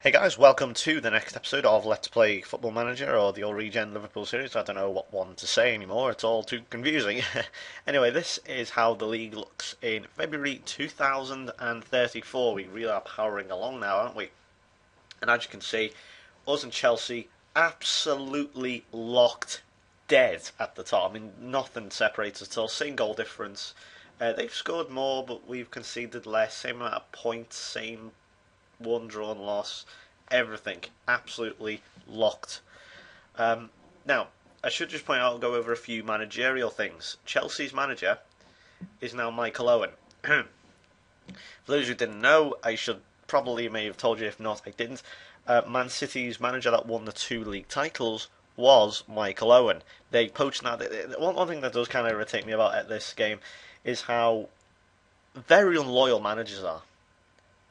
Hey guys, welcome to the next episode of Let's Play Football Manager or the All-Regen Liverpool series. I don't know what one to say anymore, it's all too confusing. Anyway, this is how the league looks in February 2034. We really are powering along now, aren't we? And as you can see, us and Chelsea absolutely locked dead at the top. I mean, nothing separates us at all. Same goal difference. They've scored more, but we've conceded less. Same amount of points, same one drawn loss, everything absolutely locked. Now, I should just point out, I'll go over a few managerial things. Chelsea's manager is now Michael Owen. For those who didn't know, I should probably may have told you, if not, I didn't. Man City's manager that won the two league titles was Michael Owen. They poached now. One thing that does kind of irritate me about this game is how very unloyal managers are.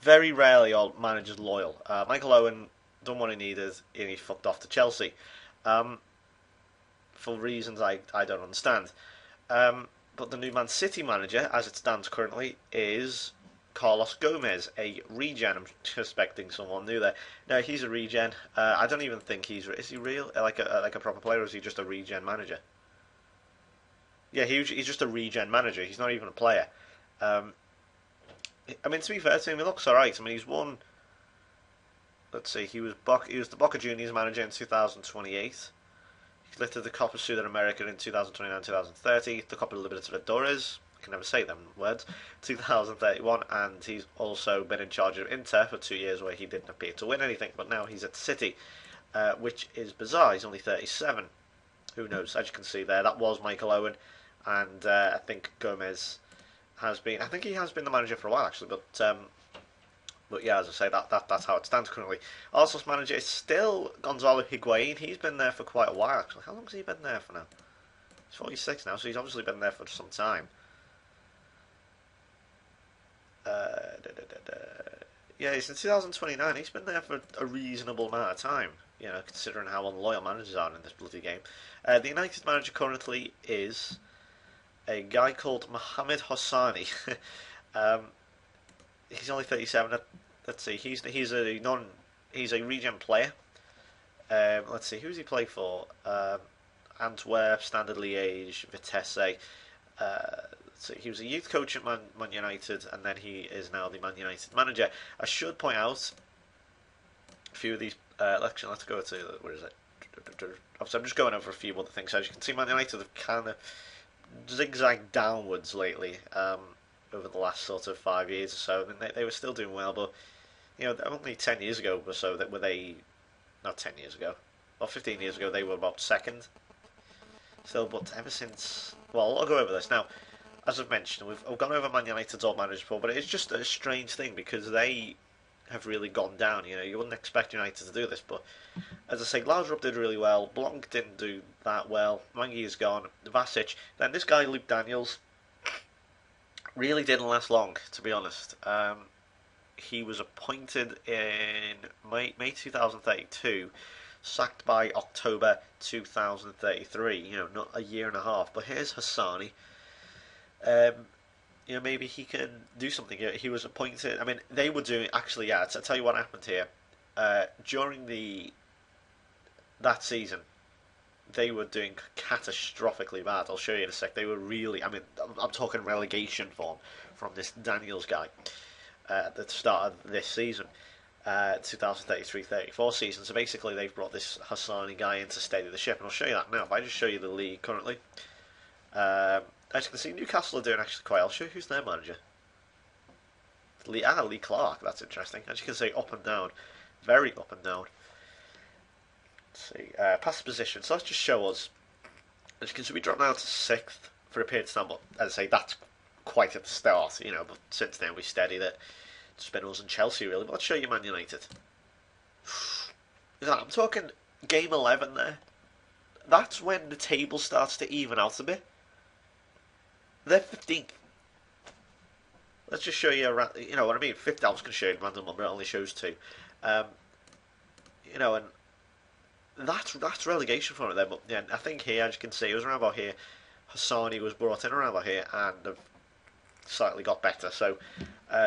Very rarely are managers loyal. Michael Owen done what he needed and he fucked off to Chelsea. For reasons I don't understand. But the new Man City manager, as it stands currently, is Carlos Gomez, a regen. I'm expecting someone new there. No, he's a regen. I don't even think is he real like a proper player, or is he just a regen manager? Yeah, he's just a regen manager. He's not even a player. I mean, to be fair to him, he looks alright. I mean, he's won. Let's see, he was the Boca Juniors manager in 2028. He lifted the Copa America in 2029-2030, the Copa Libertadores. I can never say them words. 2031, and he's also been in charge of Inter for 2 years, where he didn't appear to win anything. But now he's at City, which is bizarre. He's only 37. Who knows? As you can see there, that was Michael Owen, and I think Gomez has been. I think he has been the manager for a while actually, but yeah, as I say, that's how it stands currently. Arsenal's manager is still Gonzalo Higuain. He's been there for quite a while actually. How long has he been there for now? He's 46 now, so he's obviously been there for some time. Yeah, he's in 2029. He's been there for a reasonable amount of time, you know, considering how unloyal managers are in this bloody game. The United manager currently is a guy called Mohamed Hossani. um, he's only 37. Let's see, he's a regen player. Let's see, who's he play for? Antwerp, Standard Liège, Vitesse. So he was a youth coach at Man United, and then he is now the Man United manager. I should point out a few of these. Let's go to where is it? I'm just going over a few other things. As you can see, Man United have kind of zigzagged downwards lately over the last sort of 5 years or so. I mean, they were still doing well, but you know, only 10 years ago or so that were they, not 10 years ago, or 15 years ago, they were about second. Still, but ever since, well, I'll go over this now. As I've mentioned, we've gone over Man United's old manager before, but it's just a strange thing because they have really gone down. You know, you wouldn't expect United to do this, but as I say, Laudrup did really well. Blanc didn't do that well. Mangi is gone. Vasic. Then this guy, Luke Daniels, really didn't last long, to be honest. He was appointed in May 2032, sacked by October 2033. You know, not a year and a half. But here's Hassani. You know, maybe he can do something. He was appointed. I mean, they were doing. Actually, yeah. To tell you what happened here, during that season, they were doing catastrophically bad. I'll show you in a sec. They were really. I mean, I'm talking relegation form from this Daniels guy at the start of this season, 2033-34 season. So basically, they've brought this Hassani guy in to steady the ship, and I'll show you that now. If I just show you the league currently. As you can see, Newcastle are doing actually quite well. I'll show you who's their manager. Lee Clark, that's interesting. As you can see, up and down. Very up and down. Let's see. Past position. So let's just show us. As you can see, we dropped down to 6th for a period of time. But as I say, that's quite at the start, you know. But since then, we steadied it. It's been us and Chelsea, really. But let's show you Man United. I'm talking game 11 there. That's when the table starts to even out a bit. They're 15th. Let's just show you around. You know what I mean? 5th. I was going to show you a random number. It only shows 2. You know, and that's relegation for it then. But yeah, I think here, as you can see, it was around about here. Hassani was brought in around about here and have slightly got better. So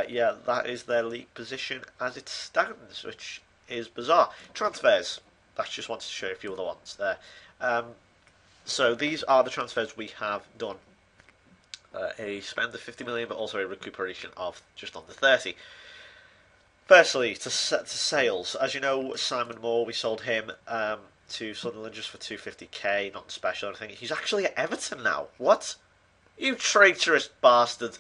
yeah, that is their league position as it stands, which is bizarre. Transfers. I just wanted to show you a few other ones there. So these are the transfers we have done. A spend of 50 million, but also a recuperation of just under 30. Firstly, to sales. As you know, Simon Moore, we sold him to Sunderland just for 250k, nothing special or anything. He's actually at Everton now. What? You traitorous bastard.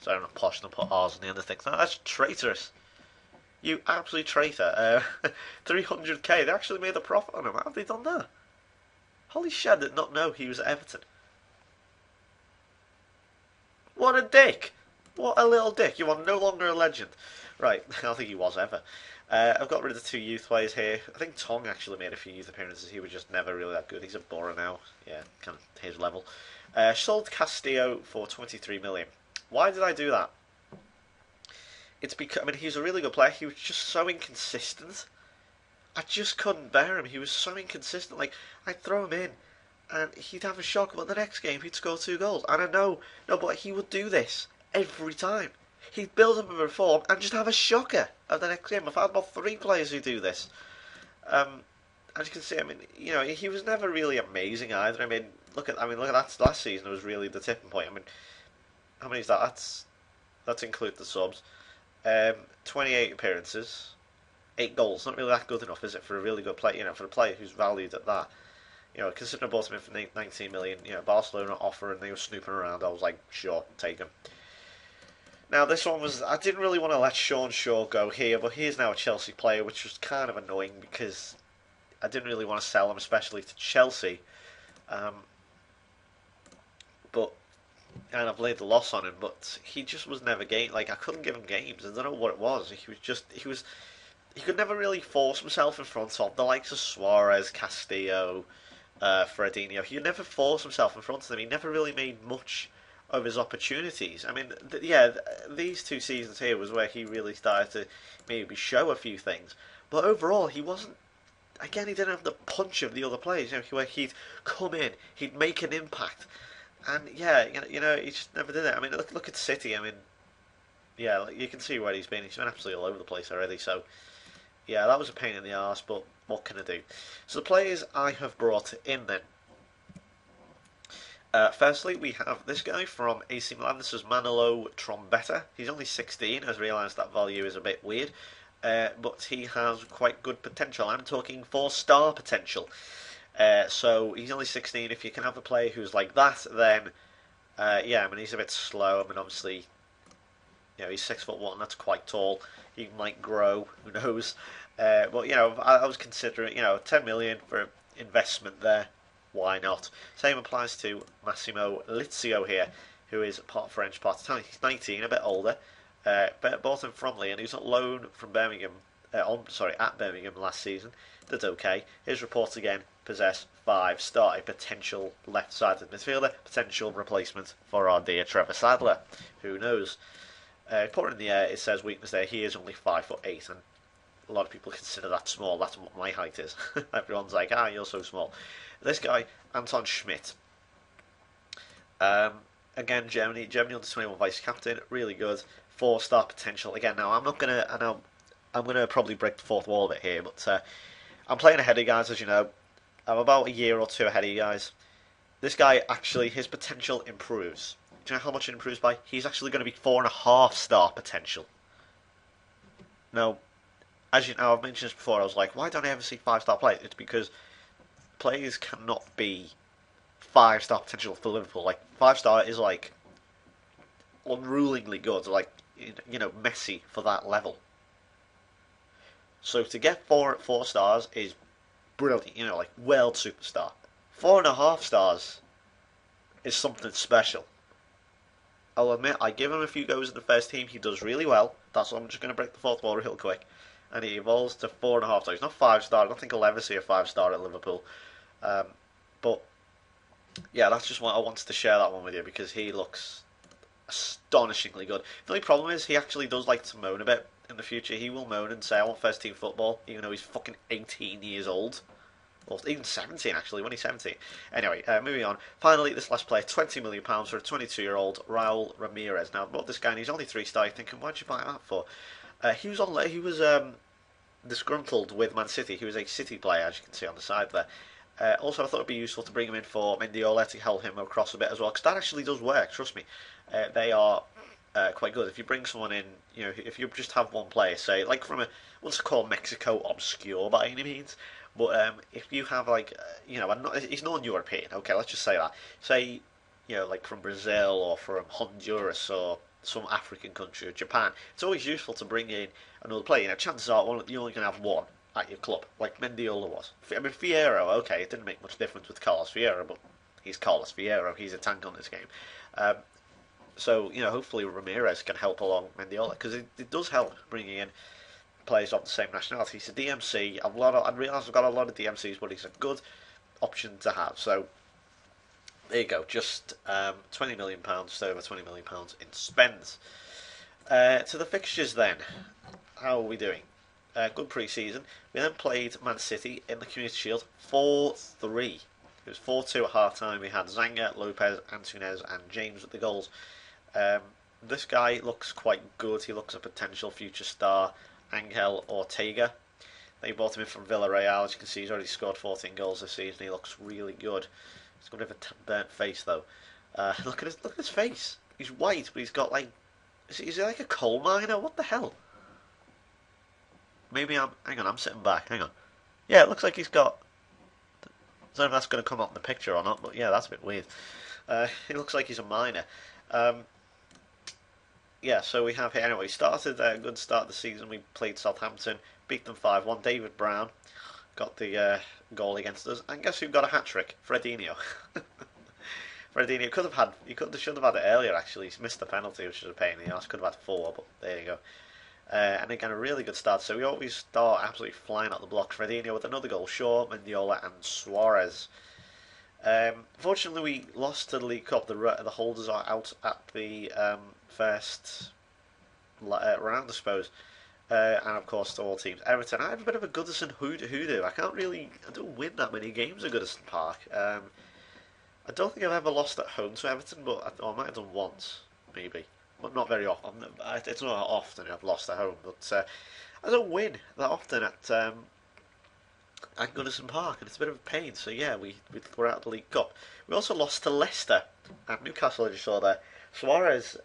Sorry, I'm not posh and I put R's on the end of things. No, that's traitorous. You absolute traitor. 300k. They actually made a profit on him. How have they done that? Holy shit, I did not know he was at Everton. What a dick. What a little dick. You are no longer a legend. Right, I don't think he was ever. I've got rid of the 2 youth players here. I think Tong actually made a few youth appearances. He was just never really that good. He's a Borough now. Yeah, kind of his level. Sold Castillo for 23 million. Why did I do that? It's because, I mean, he's a really good player. He was just so inconsistent. I just couldn't bear him. He was so inconsistent. Like, I'd throw him in, and he'd have a shock, but the next game he'd score 2 goals. And I know, no, but he would do this every time. He'd build up a reform and just have a shocker of the next game. I've had about 3 players who do this. As you can see, I mean, you know, he was never really amazing either. I mean, look at that last season. It was really the tipping point. I mean, how many is that? That's include the subs. 28 appearances, 8 goals. Not really that good enough, is it, for a really good player? You know, for a player who's valued at that. You know, considering I bought him in for 19 million. You know, Barcelona offer and they were snooping around. I was like, sure, take him. Now this one was, I didn't really want to let Sean Shaw go here, but he is now a Chelsea player, which was kind of annoying because I didn't really want to sell him, especially to Chelsea. But and I've laid the loss on him, but he just was never game. Like, I couldn't give him games. I don't know what it was. He could never really force himself in front of the likes of Suarez, Castillo, Fredinho. He never forced himself in front of them. He never really made much of his opportunities. I mean, these 2 seasons here was where he really started to maybe show a few things. But overall, he wasn't. Again, he didn't have the punch of the other players. You know, where he'd come in, he'd make an impact. And yeah, you know, he just never did it. I mean, look at City. I mean, yeah, like, you can see where he's been. He's been absolutely all over the place already. So, yeah, that was a pain in the arse. But what can I do? So the players I have brought in then. Firstly, we have this guy from AC Milan. This is Manolo Trombetta. He's only 16. I realised that value is a bit weird, but he has quite good potential. I'm talking 4-star potential. So he's only 16. If you can have a player who's like that, then yeah, I mean, he's a bit slow. I mean, obviously, you know, he's 6'1". That's quite tall. He might grow. Who knows? But you know, I was considering, you know, 10 million for investment there. Why not? Same applies to Massimo Lizio here, who is part French, part Italian. He's 19, a bit older. But bought him from Lee, and he was on loan from Birmingham. At Birmingham last season. Did okay. His reports again possess 5-star, a potential left-sided midfielder, potential replacement for our dear Trevor Sadler. Who knows? Put in the air, it says weakness there. He is only 5'8", and a lot of people consider that small. That's what my height is. Everyone's like, you're so small. This guy, Anton Schmidt. Again, Germany under 21 vice captain, really good, 4-star potential. Again, now I'm gonna probably break the fourth wall a bit here, but I'm playing ahead of you guys, as you know. I'm about a year or 2 ahead of you guys. This guy actually, his potential improves. Do you know how much it improves by? He's actually going to be 4.5-star potential. Now, as you know, I've mentioned this before. I was like, why don't I ever see 5-star players? It's because players cannot be 5-star potential for Liverpool. Like, 5-star is like unrulingly good. Like, you know, Messi for that level. So to get 4 stars is brilliant. You know, like world superstar. 4.5 stars is something special. I'll admit, I give him a few goes in the first team. He does really well. That's why I'm just going to break the fourth wall real quick. And he evolves to 4.5 stars. He's not 5-star. I don't think I'll ever see a 5-star at Liverpool. But yeah, that's just what I wanted to share that one with you, because he looks astonishingly good. The only problem is he actually does like to moan a bit in the future. He will moan and say, I want first team football, even though he's fucking 18 years old. Or even 17, actually, when he's 17. Anyway, moving on. Finally, this last player, £20 million for a 22-year-old Raul Ramirez. Now, I bought this guy, and he's only 3-star. You're thinking, why'd you buy that for? He was disgruntled with Man City, who is a City player, as you can see on the side there. Also, I thought it'd be useful to bring him in for Mendiola to help him across a bit as well, because that actually does work. Trust me, they are quite good. If you bring someone in, if you just have one player, say like from a what's called Mexico, obscure by any means, but if you have like he's non-European. Okay, let's just say that. Say like from Brazil or from Honduras or some African country or Japan. It's always useful to bring in another player. Chances are you're only going to have one at your club, like Mendiola was. I mean, Fierro, okay, it didn't make much difference with Carlos Fierro, but he's Carlos Fierro. He's a tank on this game. So, hopefully Ramirez can help along Mendiola, because it does help bringing in players of the same nationality. He's a DMC. I realise I've got a lot of DMCs, but he's a good option to have. So, there you go. Just £20 million, just over £20 million in spend. To the fixtures then. How are we doing? Good pre-season. We then played Man City in the Community Shield 4-3. It was 4-2 at half-time. We had Zanga, Lopez, Antunes and James with the goals. This guy looks quite good. He looks a potential future star. Angel Ortega. They bought him in from Villarreal. As you can see, he's already scored 14 goals this season. He looks really good. He's got a bit of a burnt face though. Look at his face. He's white, but he's got like... Is he like a coal miner? What the hell? Maybe hang on, I'm sitting back. Hang on. Yeah, it looks like he's got... I don't know if that's going to come up in the picture or not, but yeah, that's a bit weird. He looks like he's a miner. Yeah, so we have here... Anyway, started a good start of the season. We played Southampton, beat them 5-1. David Brown got the goal against us. And guess who got a hat-trick? Fredinho. Fredinho should have had it earlier, actually. He's missed the penalty, which is a pain in the arse. Could have had 4, but there you go. And again, a really good start. So we always start absolutely flying out the blocks. Fredinho with another goal. Shaw, Mendiola and Suarez. Fortunately, we lost to the League Cup. The holders are out at the first round, I suppose. And of course, to all teams. Everton. I have a bit of a Goodison hoodoo. I don't win that many games at Goodison Park. I don't think I've ever lost at home to Everton, but I might have done once, maybe. But not very often. It's not often I've lost at home, but I don't win that often at Goodison Park, and it's a bit of a pain. So yeah, we're out of the League Cup. We also lost to Leicester at Newcastle, as you saw there. Suarez,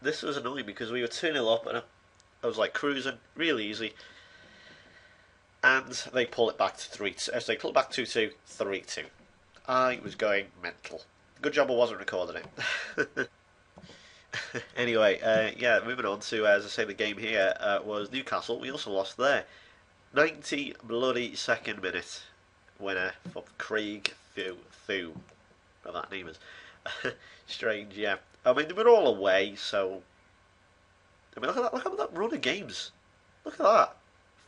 this was annoying because we were 2-0 up, and I was like cruising, really easy. And they pull it back to 3-2. As they pull it back 2-2, 3-2. I was going mental. Good job I wasn't recording it. Anyway, yeah, moving on to, as I say, the game here was Newcastle. We also lost there. 90 bloody second minute winner for Craig Thu. What that name is. Strange, yeah. I mean, they were all away, so... I mean, look at that run of games. Look at that.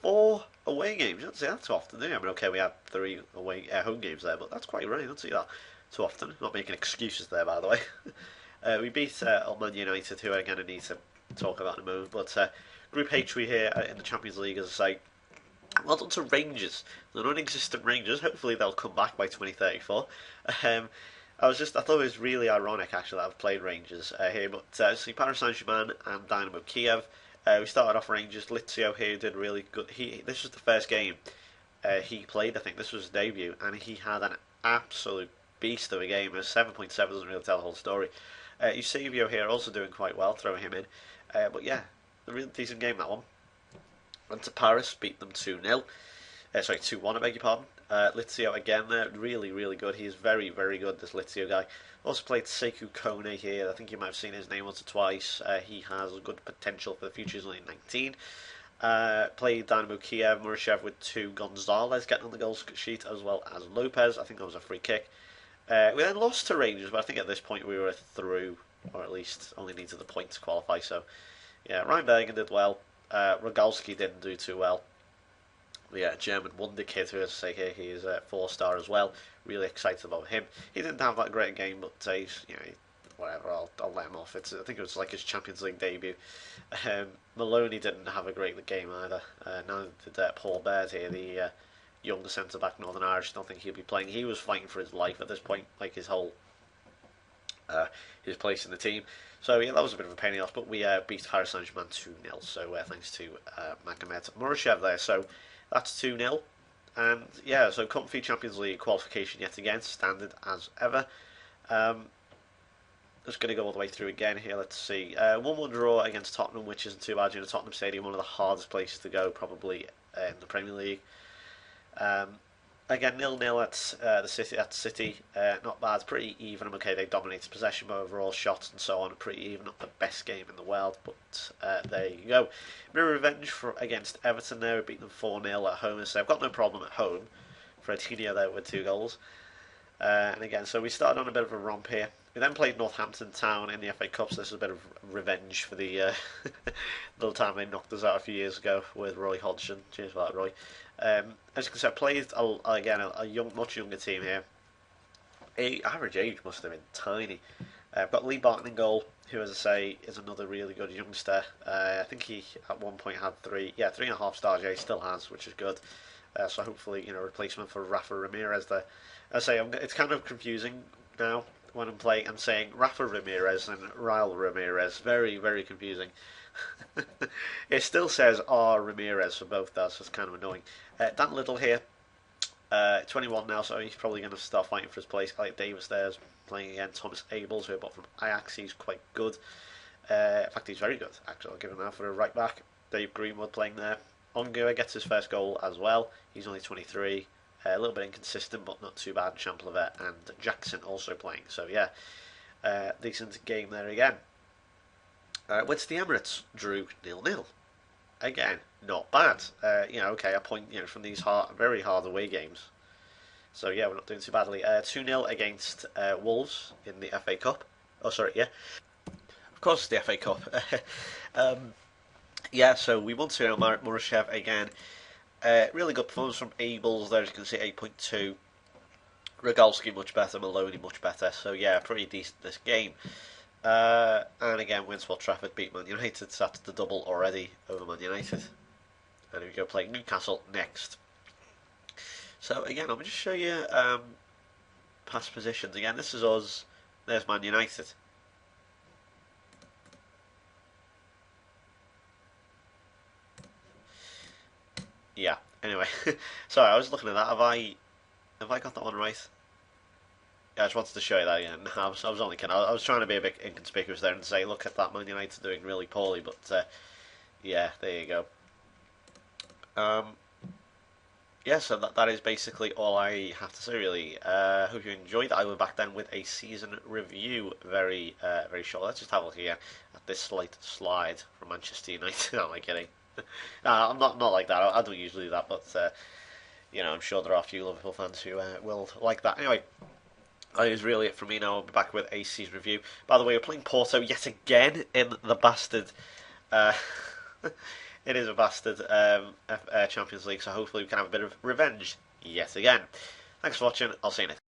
4 away games. You don't see that too often, do you? I mean, okay, we had 3 away home games there, but that's quite rare. You don't see that too often. I'm not making excuses there, by the way. We beat Man United, who again I need to talk about in a moment. But Group H we here in the Champions League, as I say. Well done to Rangers, the non-existent Rangers. Hopefully they'll come back by 2034. I thought it was really ironic actually that I've played Rangers here. But see, Paris Saint-Germain and Dynamo Kiev. We started off Rangers. Lizio here did really good. This was the first game he played. I think this was his debut, and he had an absolute beast of a game. A 7.7 doesn't really tell the whole story. Eusebio here also doing quite well, throwing him in. But yeah, a real decent game, that one. Went to Paris, beat them 2-0. Sorry, 2-1, I beg your pardon. Lizio again there, really, really good. He is very, very good, this Lizio guy. Also played Sekou Kone here. I think you might have seen his name once or twice. He has a good potential for the future. He's only 19. Played Dynamo Kiev, Murashev with 2. Gonzalez getting on the goal sheet, as well as Lopez. I think that was a free kick. We then lost to Rangers, but I think at this point we were through, or at least only needed the point to qualify. So, yeah, Ryan Bergen did well. Rogalski didn't do too well. Yeah, German wonder kid, who, as I say here, he is a 4-star as well. Really excited about him. He didn't have that great game, but he's, whatever. I'll let him off. I think it was like his Champions League debut. Maloney didn't have a great game either. Neither did Paul Baird here, the younger centre back, Northern Irish. Don't think he'll be playing. He was fighting for his life at this point, like his whole his place in the team. So yeah, that was a bit of a pain in the ass, but we beat Paris Saint-Germain 2-0. So thanks to Magomed Murashev there. So that's 2-0. And yeah, so comfy Champions League qualification yet again, standard as ever. Just going to go all the way through again here. Let's see. 1-1 draw against Tottenham, which isn't too bad. You know, Tottenham Stadium, one of the hardest places to go probably in the Premier League. Again, 0-0 at City. Not bad, pretty even. Okay, they dominated possession, but overall shots and so on, pretty even. Not the best game in the world, but there you go. Mirror revenge against Everton there. We beat them 4-0 at home, so I've got no problem at home. Fredinho there with 2 goals. And again, so we started on a bit of a romp here. We then played Northampton Town in the FA Cup, so this is a bit of revenge for the little time they knocked us out a few years ago with Roy Hodgson. Cheers for that, Roy. As you can see, I played, again, a much younger team here. Average age must have been tiny. I've got Lee Barton in goal, who, as I say, is another really good youngster. I think he, at one point, had 3.5 stars. Yeah, he still has, which is good. So hopefully, replacement for Rafa Ramirez there. As I say, it's kind of confusing now when I'm saying Rafa Ramirez and Raul Ramirez. Very, very confusing. It still says R Ramirez for both those, so it's kind of annoying. Dan Little here, 21 now, so he's probably going to start fighting for his place. Alec Davis there's playing against Thomas Abels, who I bought from Ajax. He's quite good. In fact, he's very good, actually. I'll give him that for a right back. Dave Greenwood playing there. Ongoa gets his first goal as well. He's only 23. A little bit inconsistent, but not too bad. Champlevet and Jackson also playing. So yeah, decent game there again. Went to the Emirates, drew 0-0. Again, not bad. Okay, a point from these very hard away games. So yeah, we're not doing too badly. 2-0 against Wolves in the FA Cup. Oh, sorry, yeah. Of course, it's the FA Cup. Yeah, so we won 2-0. Murashev again. Really good performance from Abels there, as you can see, 8.2. Rogalski much better, Maloney much better. So yeah, pretty decent this game. And again, wins Old Trafford, beat Man United. So that's the double already over Man United. And here we go, playing Newcastle next. So again, I'm going to show you past positions. Again, this is us. There's Man United. Yeah. Anyway, sorry, I was looking at that. Have I got that one right? Yeah, I just wanted to show you that again. I was only kidding. I was trying to be a bit inconspicuous there and say, look at that, Man United doing really poorly. But yeah, there you go. Yeah, so that is basically all I have to say, really. Hope you enjoyed. I will be back then with a season review very short. Let's just have a look again at this slight slide from Manchester United. No, am I kidding? No, I'm not like that. I don't usually do that, but I'm sure there are a few Liverpool fans who will like that. Anyway, that is really it from me now. I'll be back with a season review. By the way, we're playing Porto yet again in the bastard. It is a bastard Champions League, so hopefully we can have a bit of revenge yet again. Thanks for watching. I'll see you next time.